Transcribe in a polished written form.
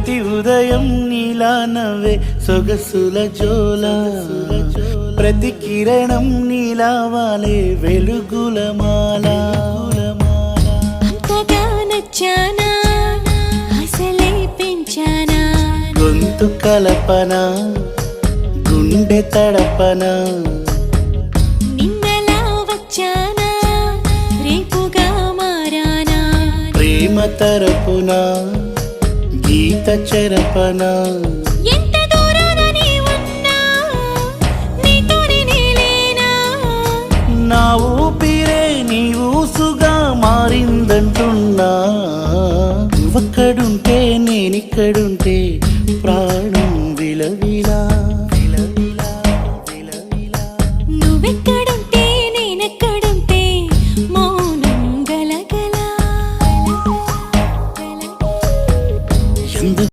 ప్రతి ఉదయం నీలా నవ్వే సొగసుల జోల ప్రతి కిరణం నీలా వాలే వెలుగుల మాల అంతగా నచ్చానా అసలే పెంచానా గొంతు కలపన గుండె తడపన నిన్నలా వచ్చానా రేపుగా మారానా ప్రేమ తరపున గీత చెరపన ఎంత దూరాన నీ ఉన్నా నీతోనే నేలేనా నా ఊపిరే నీ ఊసుగా మారిందంటున్నా నువ్వక్కడుంటే నేనిక్కడుంటే ప్రాణం విలవిలా